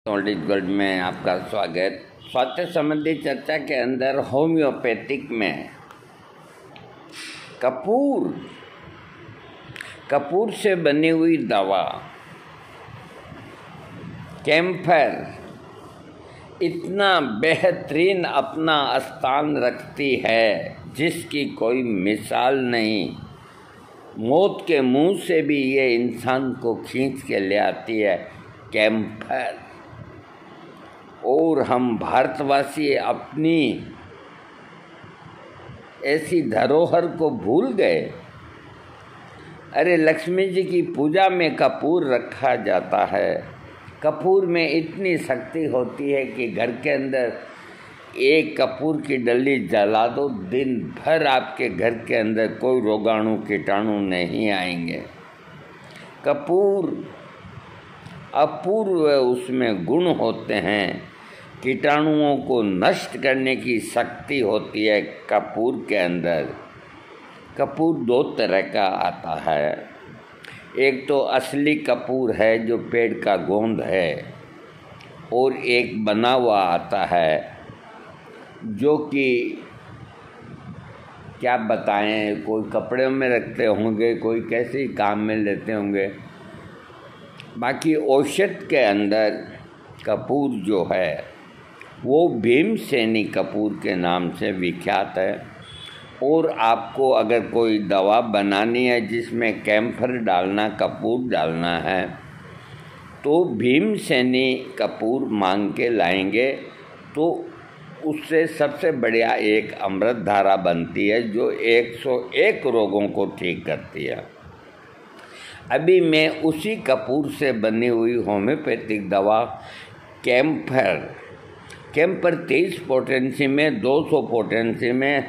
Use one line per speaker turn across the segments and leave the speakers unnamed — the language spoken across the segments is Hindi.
नॉलेज वर्ल्ड में आपका स्वागत। स्वास्थ्य संबंधी चर्चा के अंदर होम्योपैथिक में कपूर से बनी हुई दवा कैम्फर इतना बेहतरीन अपना स्थान रखती है जिसकी कोई मिसाल नहीं। मौत के मुंह से भी ये इंसान को खींच के ले आती है कैम्फर। और हम भारतवासी अपनी ऐसी धरोहर को भूल गए। अरे लक्ष्मी जी की पूजा में कपूर रखा जाता है। कपूर में इतनी शक्ति होती है कि घर के अंदर एक कपूर की डली जला दो, दिन भर आपके घर के अंदर कोई रोगाणु कीटाणु नहीं आएंगे। कपूर अपूर्व उसमें गुण होते हैं, कीटाणुओं को नष्ट करने की शक्ति होती है कपूर के अंदर। कपूर दो तरह का आता है। एक तो असली कपूर है जो पेड़ का गोंद है, और एक बना हुआ आता है जो कि क्या बताएं, कोई कपड़े में रखते होंगे, कोई कैसे काम में लेते होंगे। बाकी औषध के अंदर कपूर जो है वो भीमसेनी कपूर के नाम से विख्यात है। और आपको अगर कोई दवा बनानी है जिसमें कैम्फर डालना, कपूर डालना है, तो भीमसेनी कपूर मांग के लाएंगे तो उससे सबसे बढ़िया एक अमृत धारा बनती है जो 101 रोगों को ठीक करती है। अभी मैं उसी कपूर से बनी हुई होम्योपैथिक दवा कैम्फर 23 पोटेंसी में, 200 पोटेंसी में,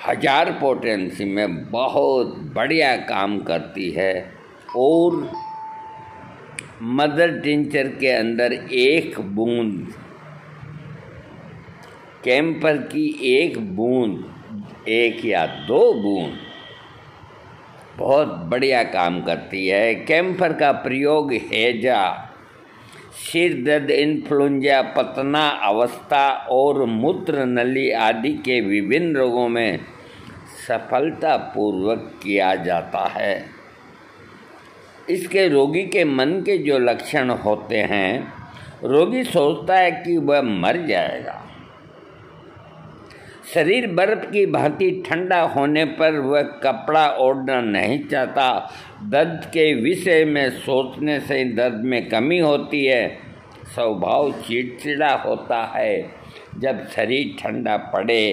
1000 पोटेंसी में बहुत बढ़िया काम करती है। और मदर टिंचर के अंदर एक बूंद कैम्फर की, एक बूंद, एक या 2 बूंद बहुत बढ़िया काम करती है। कैम्फर का प्रयोग हैजा, सिर दर्द, इन्फ्लुएंजा, पतना अवस्था और मूत्र नली आदि के विभिन्न रोगों में सफलतापूर्वक किया जाता है। इसके रोगी के मन के जो लक्षण होते हैं, रोगी सोचता है कि वह मर जाएगा। शरीर बर्फ की भांति ठंडा होने पर वह कपड़ा ओढ़ना नहीं चाहता। दर्द के विषय में सोचने से दर्द में कमी होती है। स्वभाव चिड़चिड़ा होता है। जब शरीर ठंडा पड़े,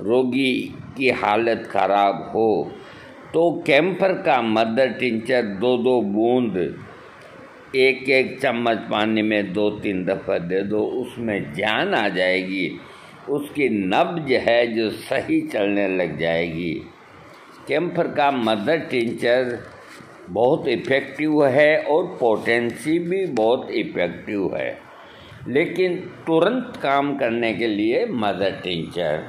रोगी की हालत खराब हो, तो कैम्फर का मदर टिंचर 2-2 बूंद 1-1 चम्मच पानी में 2-3 दफ़ा दे दो, उसमें जान आ जाएगी। उसकी नब्ज है जो सही चलने लग जाएगी। कैम्फर का मदर टिंचर बहुत इफ़ेक्टिव है और पोटेंसी भी बहुत इफ़ेक्टिव है, लेकिन तुरंत काम करने के लिए मदर टिंचर।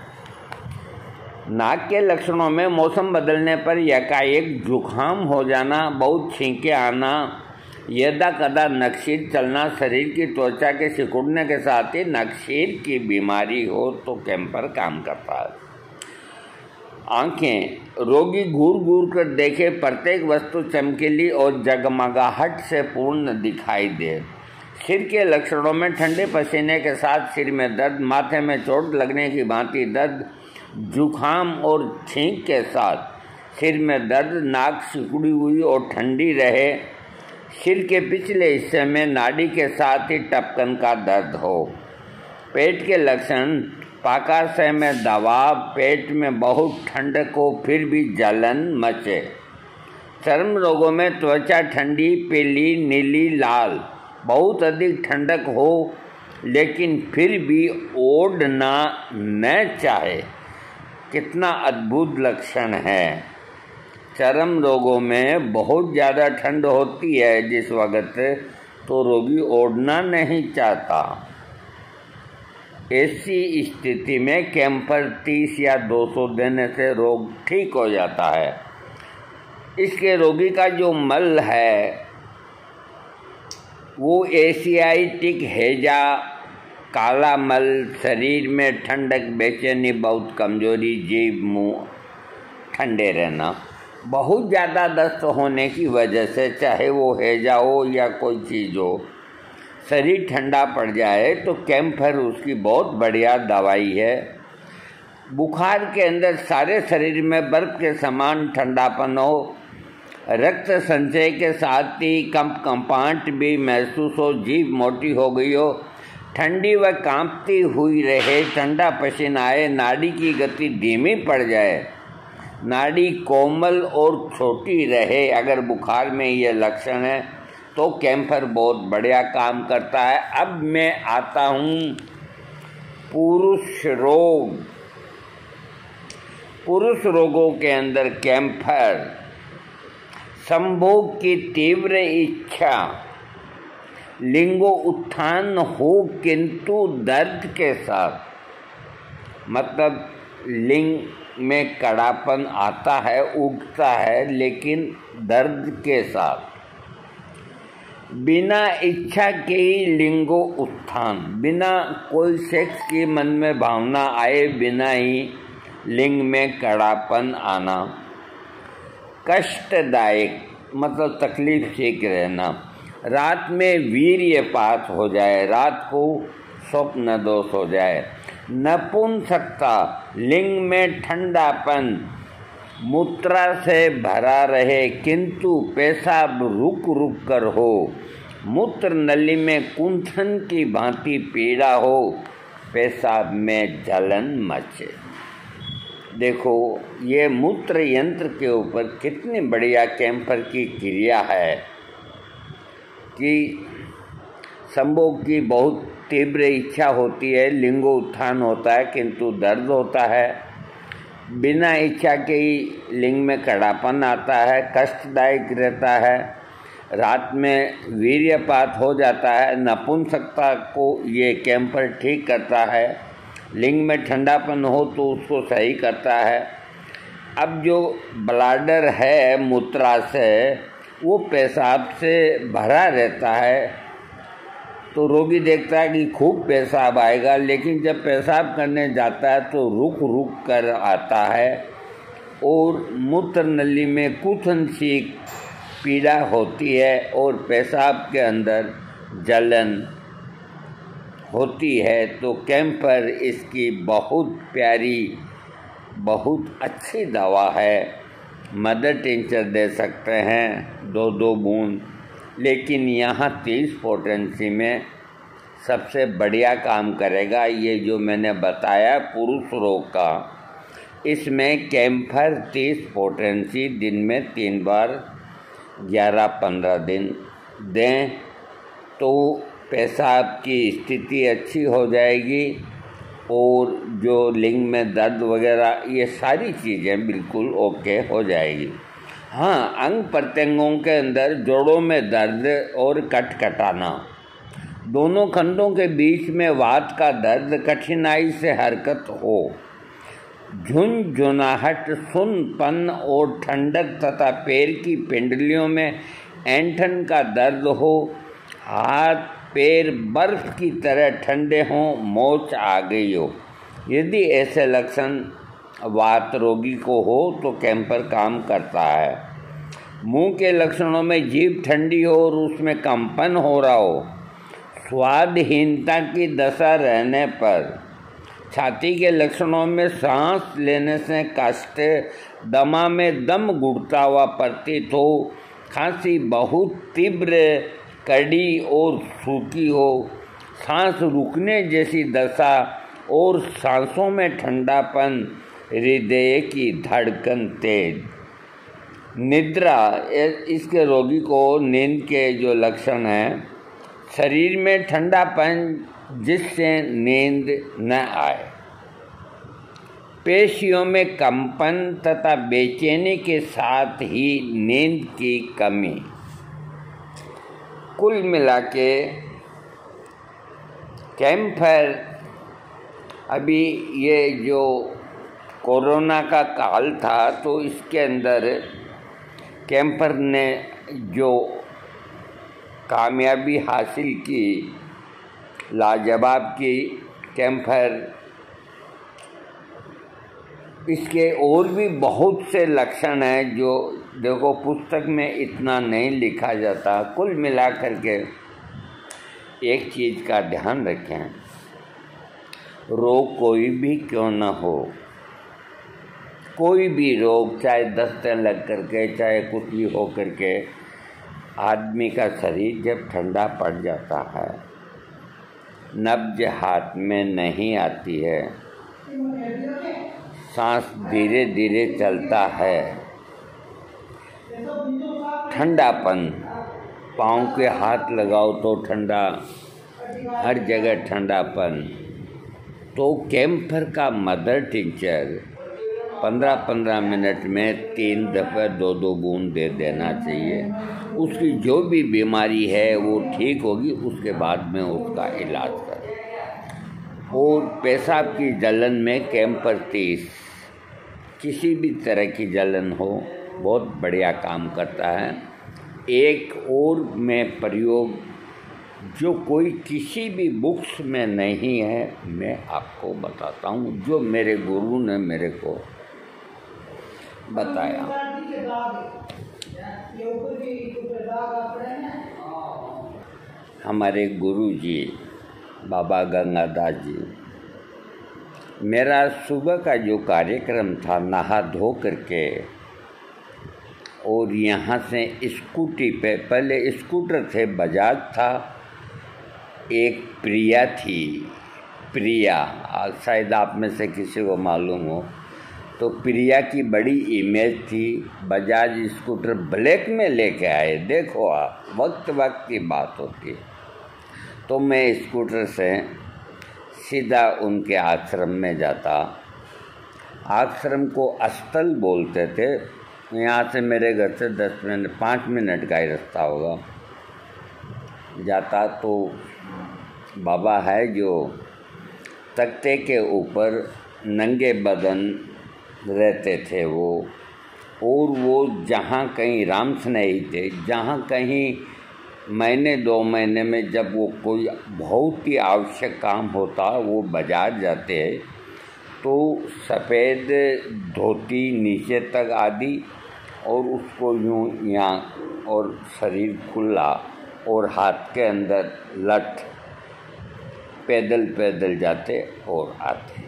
नाक के लक्षणों में मौसम बदलने पर एकाएक जुकाम हो जाना, बहुत छींके आना, यदा कदा नक्सीर चलना, शरीर की त्वचा के सिकुड़ने के साथ ही नक्सीर की बीमारी हो तो कैम्फर काम करता है। आँखें, रोगी घूर घूर कर देखे, प्रत्येक वस्तु चमकीली और जगमगाहट से पूर्ण दिखाई दे। सिर के लक्षणों में ठंडे पसीने के साथ सिर में दर्द, माथे में चोट लगने की भांति दर्द, जुखाम और छींक के साथ सिर में दर्द, नाक सिकुड़ी हुई और ठंडी रहे, सिर के पिछले हिस्से में नाड़ी के साथ ही टपकन का दर्द हो। पेट के लक्षण, पाकाशय में दबाव, पेट में बहुत ठंडक हो फिर भी जलन मचे। चर्म रोगों में त्वचा ठंडी, पीली, नीली, लाल, बहुत अधिक ठंडक हो लेकिन फिर भी ओढ़ना न चाहे। कितना अद्भुत लक्षण है। चर्म रोगों में बहुत ज़्यादा ठंड होती है जिस वक्त, तो रोगी ओढ़ना नहीं चाहता। ऐसी स्थिति में कैम्फर 30 या 200 देने से रोग ठीक हो जाता है। इसके रोगी का जो मल है वो एशियाटिक हैजा, काला मल, शरीर में ठंडक, बेचैनी, बहुत कमजोरी, जीभ मुंह ठंडे रहना, बहुत ज़्यादा दस्त होने की वजह से, चाहे वो हैजा हो या कोई चीज़ हो, शरीर ठंडा पड़ जाए तो कैम्फर उसकी बहुत बढ़िया दवाई है। बुखार के अंदर सारे शरीर में बर्फ़ के समान ठंडापन हो, रक्त संचय के साथ ही कंपांट भी महसूस हो, जीभ मोटी हो गई हो, ठंडी व कांपती हुई रहे, ठंडा पसीना आए, नाड़ी की गति धीमी पड़ जाए, नाड़ी कोमल और छोटी रहे, अगर बुखार में ये लक्षण है तो कैम्फर बहुत बढ़िया काम करता है। अब मैं आता हूँ पुरुष रोग। पुरुष रोगों के अंदर कैम्फर संभोग की तीव्र इच्छा, लिंगो उत्थान हो किंतु दर्द के साथ, मतलब लिंग में कड़ापन आता है, उठता है, लेकिन दर्द के साथ, बिना इच्छा के ही लिंगो उत्थान, बिना कोई सेक्स की मन में भावना आए, बिना ही लिंग में कड़ापन आना, कष्टदायक मतलब तकलीफ ठीक रहना, रात में वीर्यपात हो जाए, रात को स्वप्न दोष हो जाए, नपुंसकता, लिंग में ठंडापन, मूत्रा से भरा रहे किंतु पेशाब रुक रुक कर हो, मूत्र नली में कुंठन की भांति पीड़ा हो, पेशाब में जलन मचे। देखो ये मूत्र यंत्र के ऊपर कितनी बढ़िया कैम्फर की क्रिया है कि संभोग की बहुत तीव्र इच्छा होती है, लिंगो उत्थान होता है किंतु दर्द होता है, बिना इच्छा के ही लिंग में कड़ापन आता है, कष्टदायक रहता है, रात में वीर्यपात हो जाता है, नपुंसकता को ये कैम्फर ठीक करता है, लिंग में ठंडापन हो तो उसको सही करता है। अब जो ब्लाडर है मूत्राशय, वो पेशाब से भरा रहता है, तो रोगी देखता है कि खूब पेशाब आएगा, लेकिन जब पेशाब करने जाता है तो रुक रुक कर आता है और मूत्र नली में कुथन सी पीड़ा होती है और पेशाब के अंदर जलन होती है। तो कैम्फर इसकी बहुत प्यारी, बहुत अच्छी दवा है। मदर टिंचर दे सकते हैं 2-2 बूंद, लेकिन यहाँ 30 पोटेंसी में सबसे बढ़िया काम करेगा ये जो मैंने बताया पुरुष रोग का। इसमें कैम्फर 30 पोटेंसी दिन में 3 बार 11-15 दिन दें तो पेशाब की स्थिति अच्छी हो जाएगी और जो लिंग में दर्द वगैरह ये सारी चीज़ें बिल्कुल ओके हो जाएगी। हाँ, अंग प्रत्यंगों के अंदर जोड़ों में दर्द और कटकटाना, दोनों खंडों के बीच में वात का दर्द, कठिनाई से हरकत हो, झुनझुनाहट, सुनपन और ठंडक तथा पैर की पिंडलियों में ऐंठन का दर्द हो, हाथ पैर बर्फ की तरह ठंडे हों, मोच आ गई हो, यदि ऐसे लक्षण वात रोगी को हो तो कैम्फर काम करता है। मुंह के लक्षणों में जीभ ठंडी हो और उसमें कंपन हो रहा हो, स्वादहीनता की दशा रहने पर, छाती के लक्षणों में सांस लेने से कष्ट, दमा में दम घुटता हुआ प्रतीत हो, खांसी बहुत तीव्र, कड़ी और सूखी हो, सांस रुकने जैसी दशा और सांसों में ठंडापन, हृदय की धड़कन तेज, निद्रा, इसके रोगी को नींद के जो लक्षण हैं, शरीर में ठंडापन जिससे नींद न आए, पेशियों में कंपन तथा बेचैनी के साथ ही नींद की कमी। कुल मिला के कैम्फर, अभी ये जो कोरोना का काल था तो इसके अंदर कैम्फर ने जो कामयाबी हासिल की, लाजवाब की कैम्फर। इसके और भी बहुत से लक्षण हैं जो देखो पुस्तक में इतना नहीं लिखा जाता। कुल मिला करके एक चीज़ का ध्यान रखें, रोग कोई भी क्यों न हो, कोई भी रोग, चाहे दस्ते लग करके, चाहे कुछ भी हो करके, आदमी का शरीर जब ठंडा पड़ जाता है, नब्ज हाथ में नहीं आती है, सांस धीरे धीरे चलता है, ठंडापन, पाँव के हाथ लगाओ तो ठंडा, हर जगह ठंडापन, तो कैम्फर का मदर टिंचर 15-15 मिनट में 3 दफ़े 2-2 बूंद दे देना चाहिए। उसकी जो भी बीमारी है वो ठीक होगी, उसके बाद में उसका इलाज करें। और पेशाब की जलन में कैम्फर 30, किसी भी तरह की जलन हो, बहुत बढ़िया काम करता है। एक और में प्रयोग जो कोई किसी भी बुक्स में नहीं है, मैं आपको बताता हूँ, जो मेरे गुरु ने मेरे को बताया। हमारे गुरु जी बाबा गंगादास जी, मेरा सुबह का जो कार्यक्रम था, नहा धो करके और यहाँ से स्कूटी पे, पहले स्कूटर थे, बजाज था, एक प्रिया थी, प्रिया, शायद आप में से किसी को मालूम हो, तो प्रिया की बड़ी इमेज थी। बजाज स्कूटर ब्लैक में लेके आए, देखो आप, वक्त वक्त की बात होती है। तो मैं स्कूटर से सीधा उनके आश्रम में जाता। आश्रम को अस्थल बोलते थे। यहाँ से मेरे घर से 5 मिनट का ही रास्ता होगा। जाता तो बाबा है जो तख्ते के ऊपर नंगे बदन रहते थे वो, और वो जहाँ कहीं राम स्नेही थे, जहाँ कहीं महीने 2 महीने में जब वो कोई बहुत ही आवश्यक काम होता, वो बाजार जाते हैं, तो सफ़ेद धोती नीचे तक आदि, और उसको यूँ यहाँ, और शरीर खुला, और हाथ के अंदर लठ, पैदल पैदल जाते और आते।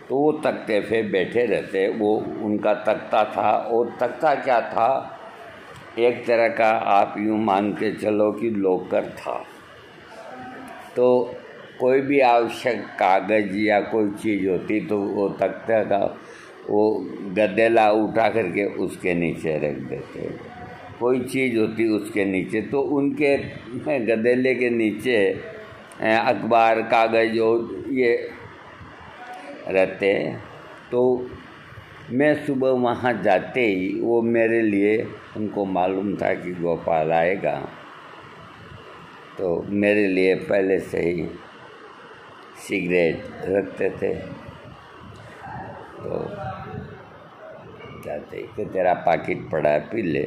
तो वो तख्ते पे बैठे रहते, वो उनका तख्ता था। और तख्ता क्या था, एक तरह का आप यूँ मान के चलो कि लॉकर था। तो कोई भी आवश्यक कागज़ या कोई चीज़ होती तो वो तख्ते का वो गदेला उठा करके उसके नीचे रख देते, कोई चीज़ होती उसके नीचे, तो उनके गदेले के नीचे अखबार, कागज़ और ये रहते। तो मैं सुबह वहाँ जाते ही, वो मेरे लिए, उनको मालूम था कि गोपाल आएगा, तो मेरे लिए पहले से ही सिगरेट रखते थे। तो जाते कि तेरा पाकिट पड़ा है, पी ले।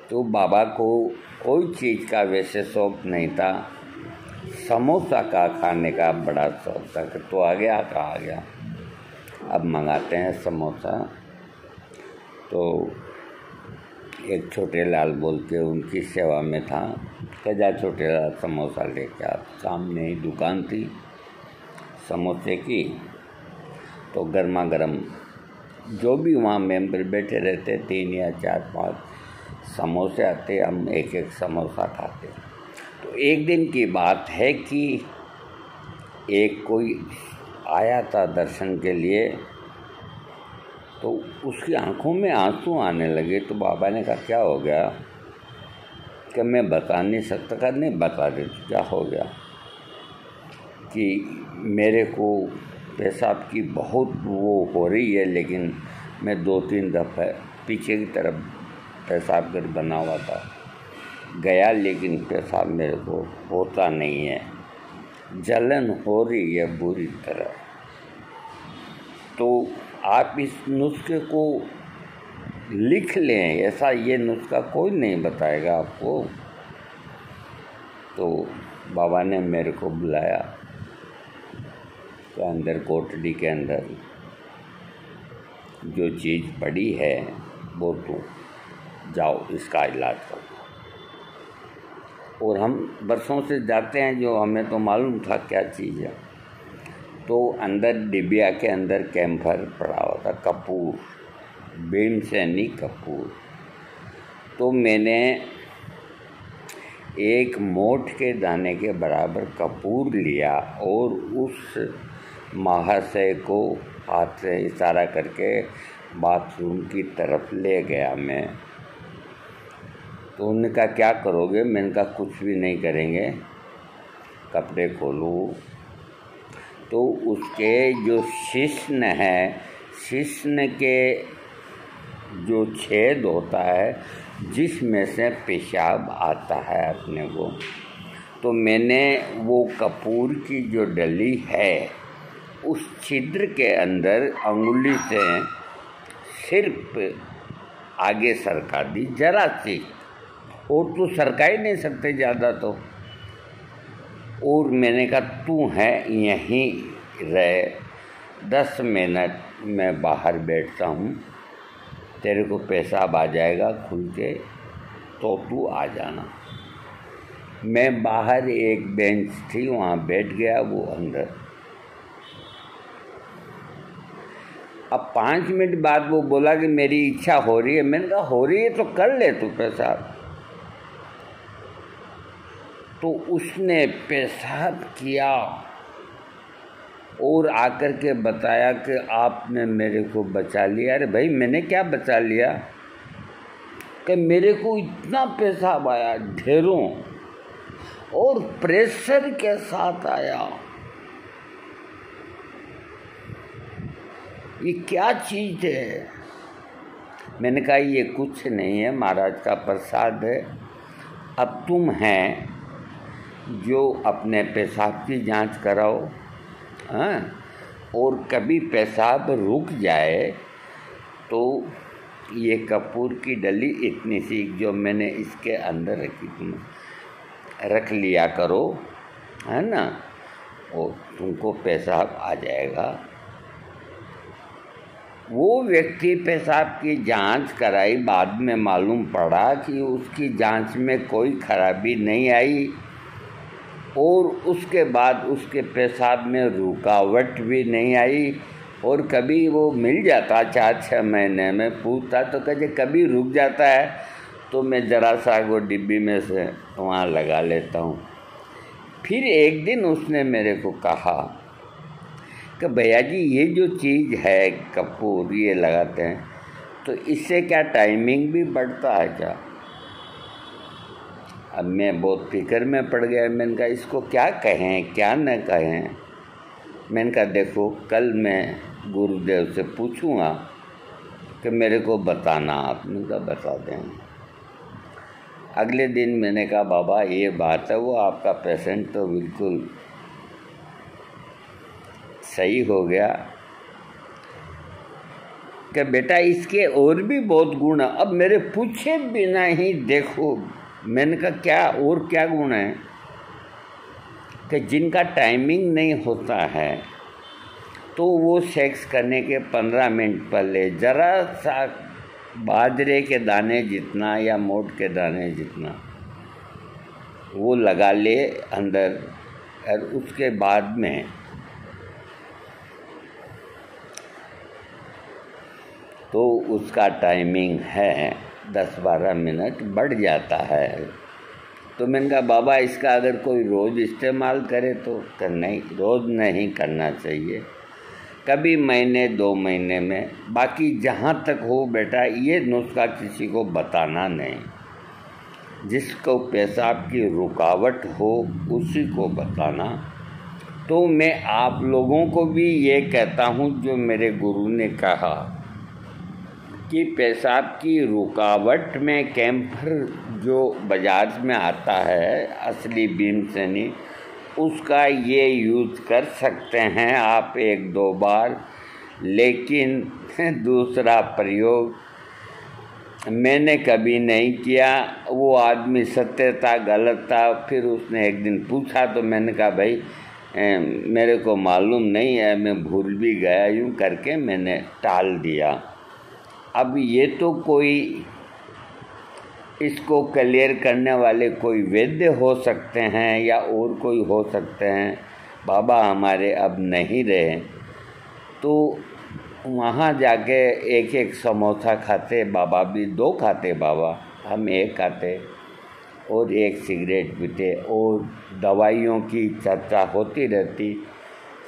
तो बाबा को कोई चीज़ का वैसे शौक़ नहीं था, समोसा का खाने का बड़ा शौक़ था। कि तो आ गया, कहा गया, अब मंगाते हैं समोसा। तो एक छोटे लाल बोल के उनकी सेवा में था, कजा छोटे लाल समोसा लेके आ। सामने ही दुकान थी समोसे की, तो गर्मा गर्म जो भी वहाँ मेंबर बैठे रहते, 3 या 4-5 समोसे आते, हम एक एक समोसा खाते। तो एक दिन की बात है कि एक कोई आया था दर्शन के लिए, तो उसकी आंखों में आंसू आने लगे। तो बाबा ने कहा क्या हो गया, कि मैं बता नहीं सकता। कहा नहीं, बता दे क्या हो गया। कि मेरे को पेशाब की बहुत वो हो रही है, लेकिन मैं 2-3 दफ़ा पीछे की तरफ पेशाब कर बना हुआ था, गया, लेकिन पेशाब मेरे को होता नहीं है, जलन हो रही है बुरी तरह। तो आप इस नुस्खे को लिख लें, ऐसा ये नुस्खा कोई नहीं बताएगा आपको। तो बाबा ने मेरे को बुलाया कि अंदर कोठरी के अंदर जो चीज़ पड़ी है वो तुम जाओ इसका इलाज करो। और हम बरसों से जाते हैं, जो हमें तो मालूम था क्या चीज़ है। तो अंदर डिबिया के अंदर कैम्फर पड़ा हुआ था, कपूर, भीमसेनी कपूर। तो मैंने एक मोठ के दाने के बराबर कपूर लिया और उस महाशय को हाथ से इशारा करके बाथरूम की तरफ ले गया मैं। तो उन्होंने कहा क्या करोगे? मैंने कहा कुछ भी नहीं करेंगे, कपड़े खोलो। तो उसके जो शिश्न है, शिश्न के जो छेद होता है जिसमें से पेशाब आता है अपने को, तो मैंने वो कपूर की जो डली है उस छिद्र के अंदर अंगुली से सिर्फ आगे सरका दी, जरा सी, और तो सरका ही नहीं सकते ज़्यादा तो। और मैंने कहा तू है यहीं रहे, 10 मिनट मैं बाहर बैठता हूँ, तेरे को पेशाब आ जाएगा खुल के तो तू आ जाना। मैं बाहर एक बेंच थी वहाँ बैठ गया, वो अंदर। अब 5 मिनट बाद वो बोला कि मेरी इच्छा हो रही है। मैंने कहा हो रही है तो कर ले तू पेशाब। तो उसने पेशाब किया और आकर के बताया कि आपने मेरे को बचा लिया। अरे भाई मैंने क्या बचा लिया कि मेरे को इतना पेशाब आया ढेरों, और प्रेशर के साथ आया। ये क्या चीज़ है? मैंने कहा ये कुछ नहीं है, महाराज का प्रसाद है। अब तुम हैं जो अपने पेशाब की जांच कराओ, हाँ, और कभी पेशाब रुक जाए तो ये कपूर की डली इतनी सी जो मैंने इसके अंदर रखी थी रख लिया करो, है ना, और तुमको पेशाब आ जाएगा। वो व्यक्ति पेशाब की जांच कराई, बाद में मालूम पड़ा कि उसकी जांच में कोई खराबी नहीं आई, और उसके बाद उसके पेशाब में रुकावट भी नहीं आई। और कभी वो मिल जाता 4-6 महीने में, पूछता तो कहते कभी रुक जाता है तो मैं ज़रा सा वो डिब्बी में से वहाँ लगा लेता हूँ। फिर एक दिन उसने मेरे को कहा कि भैया जी ये जो चीज़ है कपूर ये लगाते हैं तो इससे क्या टाइमिंग भी बढ़ता है क्या? अब मैं बहुत फिक्र में पड़ गया। मैंने कहा इसको क्या कहें क्या न कहें। मैंने कहा देखो कल मैं गुरुदेव से पूछूंगा कि मेरे को बताना। आपने कहा बता दें। अगले दिन मैंने कहा बाबा ये बात है, वो आपका पेशेंट तो बिल्कुल सही हो गया कि बेटा इसके और भी बहुत गुण है। अब मेरे पूछे बिना ही देखो, मैंने कहा क्या और क्या गुण है कि जिनका टाइमिंग नहीं होता है तो वो सेक्स करने के 15 मिनट पहले ज़रा सा बाजरे के दाने जितना या मोठ के दाने जितना वो लगा ले अंदर, और उसके बाद में तो उसका टाइमिंग है 10-12 मिनट बढ़ जाता है। तो मैंने कहा बाबा इसका अगर कोई रोज़ इस्तेमाल करे तो नहीं, रोज़ नहीं करना चाहिए, कभी महीने 2 महीने में। बाकी जहाँ तक हो बेटा ये नुस्खा किसी को बताना नहीं। जिसको पेशाब की रुकावट हो उसी को बताना। तो मैं आप लोगों को भी ये कहता हूँ जो मेरे गुरु ने कहा कि पेशाब की रुकावट में कैम्फर जो बाजार में आता है असली भीमसेनी, उसका ये यूज़ कर सकते हैं आप 1-2 बार। लेकिन दूसरा प्रयोग मैंने कभी नहीं किया। वो आदमी सत्य था, गलत था। फिर उसने एक दिन पूछा तो मैंने कहा भाई मेरे को मालूम नहीं है, मैं भूल भी गया, यूँ करके मैंने टाल दिया। अब ये तो कोई इसको क्लियर करने वाले कोई वैद्य हो सकते हैं या और कोई हो सकते हैं। बाबा हमारे अब नहीं रहे, तो वहाँ जाके एक एक समोसा खाते, बाबा भी 2 खाते, बाबा हम 1 खाते और 1 सिगरेट पीते और दवाइयों की चर्चा होती रहती।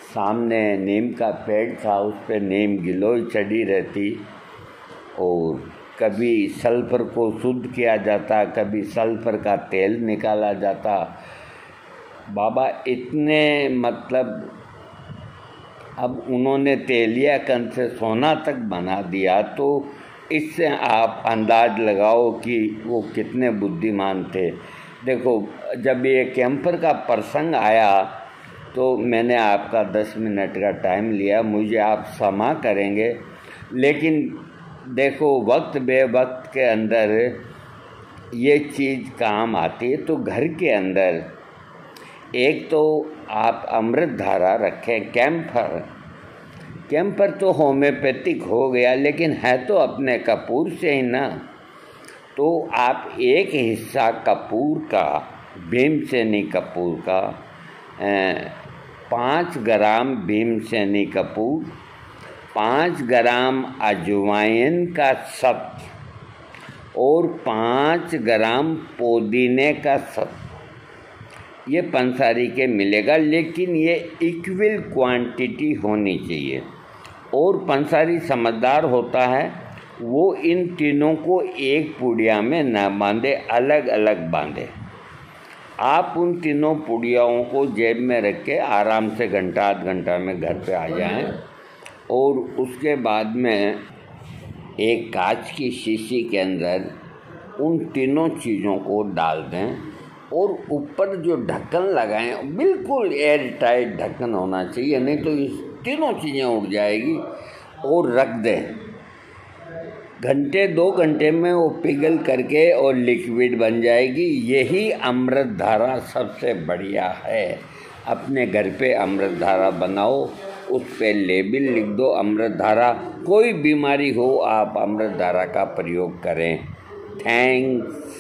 सामने नीम का पेड़ था, उस पर नीम गिलोय चढ़ी रहती और कभी सल्फर को शुद्ध किया जाता, कभी सल्फर का तेल निकाला जाता। बाबा इतने मतलब अब उन्होंने तेलिया कंद से सोना तक बना दिया, तो इससे आप अंदाज लगाओ कि वो कितने बुद्धिमान थे। देखो जब ये कैंपर का प्रसंग आया तो मैंने आपका 10 मिनट का टाइम लिया, मुझे आप क्षमा करेंगे, लेकिन देखो वक्त बे वक्त के अंदर ये चीज़ काम आती है। तो घर के अंदर एक तो आप अमृत धारा रखें। कैंपर तो होम्योपैथिक हो गया, लेकिन है तो अपने कपूर से ही ना। तो आप एक हिस्सा कपूर का, भीमसेनी कपूर का 5 ग्राम भीमसेनी कपूर, 5 ग्राम अजवाइन का सत्व और 5 ग्राम पुदीने का सत्व, ये पंसारी के मिलेगा, लेकिन ये इक्वल क्वांटिटी होनी चाहिए। और पंसारी समझदार होता है, वो इन तीनों को एक पुड़िया में न बांधे, अलग अलग बांधे। आप उन तीनों पुड़ियाओं को जेब में रख के आराम से घंटा आध घंटा में घर पे आ जाएं और उसके बाद में एक कांच की शीशी के अंदर उन तीनों चीज़ों को डाल दें और ऊपर जो ढक्कन लगाएं, बिल्कुल एयर टाइट ढक्कन होना चाहिए, नहीं तो ये तीनों चीज़ें उड़ जाएगी, और रख दें। घंटे 2 घंटे में वो पिघल करके और लिक्विड बन जाएगी। यही अमृत धारा सबसे बढ़िया है। अपने घर पे अमृत धारा बनाओ, उस पे लेबल लिख दो अमृत धारा। कोई बीमारी हो आप अमृत धारा का प्रयोग करें। थैंक्स।